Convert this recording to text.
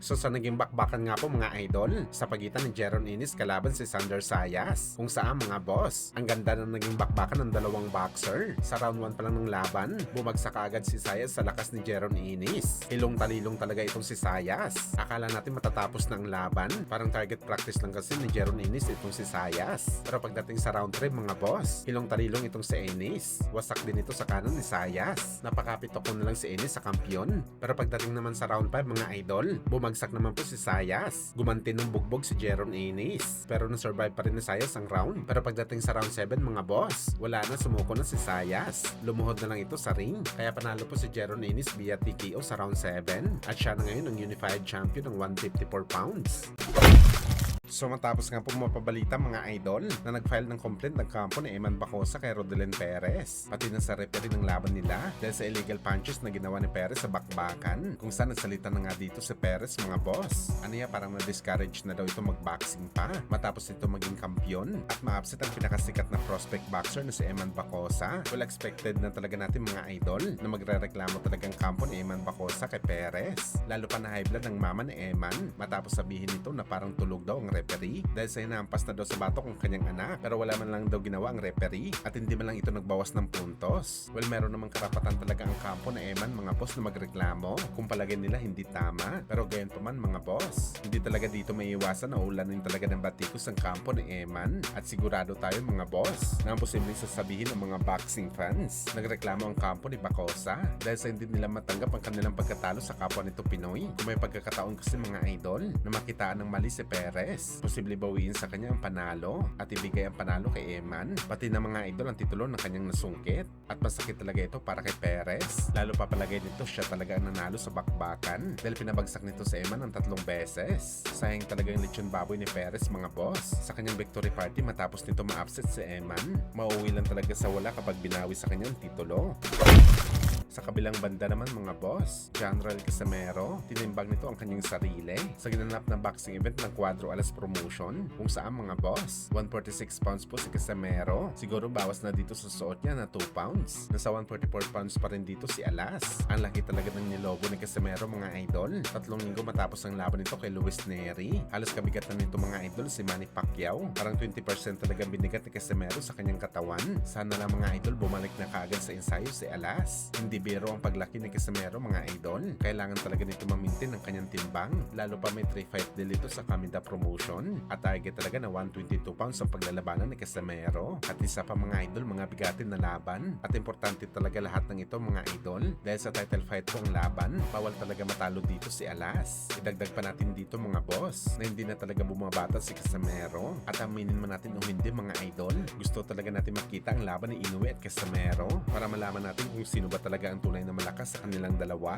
So sa naging bakbakan nga po mga idol, sa pagitan ni Jeron Ines kalaban si Sander Sayas, kung saan mga boss, ang ganda na naging bakbakan ng dalawang boxer. Sa round 1 pa lang ng laban, bumagsak agad si Sayas sa lakas ni Jeron Ines. Hilong-talilong talaga itong si Sayas. Akala natin matatapos na ang laban, parang target practice lang kasi ni Jeron Ines itong si Sayas. Pero pagdating sa round 3 mga boss, hilong-talilong itong si Ines. Wasak din ito sa kanan ni Sayas. Napakapito ko na lang si Ines sa kampiyon. Pero pagdating naman sa round 5 mga idol, bumagsak naman po si Sayas. Gumanti ng bugbog si Jeron Ines. Pero na-survive pa rin ni Sayas ang round. Pero pagdating sa round 7 mga boss, wala na, sumuko na si Sayas. Lumuhod na lang ito sa ring. Kaya panalo po si Jeron Ines via TKO sa round 7. At siya na ngayon ang unified champion ng 154 pounds. So matapos nga po mapabalita mga idol na nag-file ng complaint ng kampo ni Eman Bacosa kay Rodelyn Perez, pati na sa referee ng laban nila dahil sa illegal punches na ginawa ni Perez sa bakbakan, kung saan nagsalita na nga dito si Perez mga boss. Ano ya, parang na-discourage na daw ito mag-boxing pa matapos ito maging kampiyon at ma-upset ang pinakasikat na prospect boxer na si Eman Bacosa. Well, expected na talaga natin mga idol na magre-reklamo talagang kampo ni Eman Bacosa kay Perez, lalo pa na high blood ng mama ni Eman matapos sabihin nito na parang tulog daw ang referee dahil sa hinampas na daw sa batok ang kanyang anak, pero wala man lang daw ginawa ang referee at hindi man lang ito nagbawas ng puntos. Well, meron namang karapatan talaga ang kampo na Eman mga boss na magreklamo kung palagay nila hindi tama, pero gayon pa man mga boss, hindi talaga dito may iwasan na ulanin talaga ng batikos ang kampo ni Eman at sigurado tayo mga boss na ang posibleng sasabihin ng mga boxing fans nagreklamo ang kampo ni Bacosa dahil sa hindi nila matanggap ang kanilang pagkatalo sa kapwa nito Pinoy. Kung may pagkakataon kasi mga idol na makitaan ng mali si Perez, posible bawiin sa kanya ang panalo at ibigay ang panalo kay Eman, pati na mga idol ang titulo ng kanyang nasungkit. At masakit talaga ito para kay Perez, lalo pa palagay nito siya talaga ang nanalo sa bakbakan dahil pinabagsak nito sa Eman ng 3 beses. Sayang talaga yung lechon baboy ni Perez mga boss sa kanyang victory party matapos nito ma-upset si Eman. Mauwi lang talaga sa wala kapag binawi sa kanyang titulo. Sa kabilang banda naman mga boss, General Casimero, tinimbang nito ang kanyang sarili sa ginanap na boxing event ng Cuadro Alas Promotion, kung saan mga boss, 146 pounds po si Casimero. Siguro bawas na dito sa suot niya na 2 pounds. Nasa 144 pounds pa rin dito si Alas. Ang laki talaga ng nilobo ni Casimero mga idol. 3 linggo matapos ang laban nito kay Luis Neri. Halos kabigatan nito mga idol si Manny Pacquiao. Parang 20% talaga binigat ni Casimero sa kanyang katawan. Sana lang mga idol bumalik na kaagad sa ensayo si Alas. Hindi biro ang paglaki ni Casimero mga idol. Kailangan talaga nito mamintin ang kanyang timbang, lalo pa may 3-fight deal ito sa Kamida Promotion at target talaga na 122 pounds ang paglalabanan ni Casimero. At isa pa mga idol, mga bigatin na laban at importante talaga lahat ng ito mga idol dahil sa title fight po ang laban, bawal talaga matalo dito si Alas. Idagdag pa natin dito mga boss na hindi na talaga bumabata si Casimero at aminin man natin o hindi mga idol, gusto talaga natin makita ang laban ni Inoue at Casimero para malaman natin kung sino ba talaga ang tunay na malakas sa kanilang dalawa.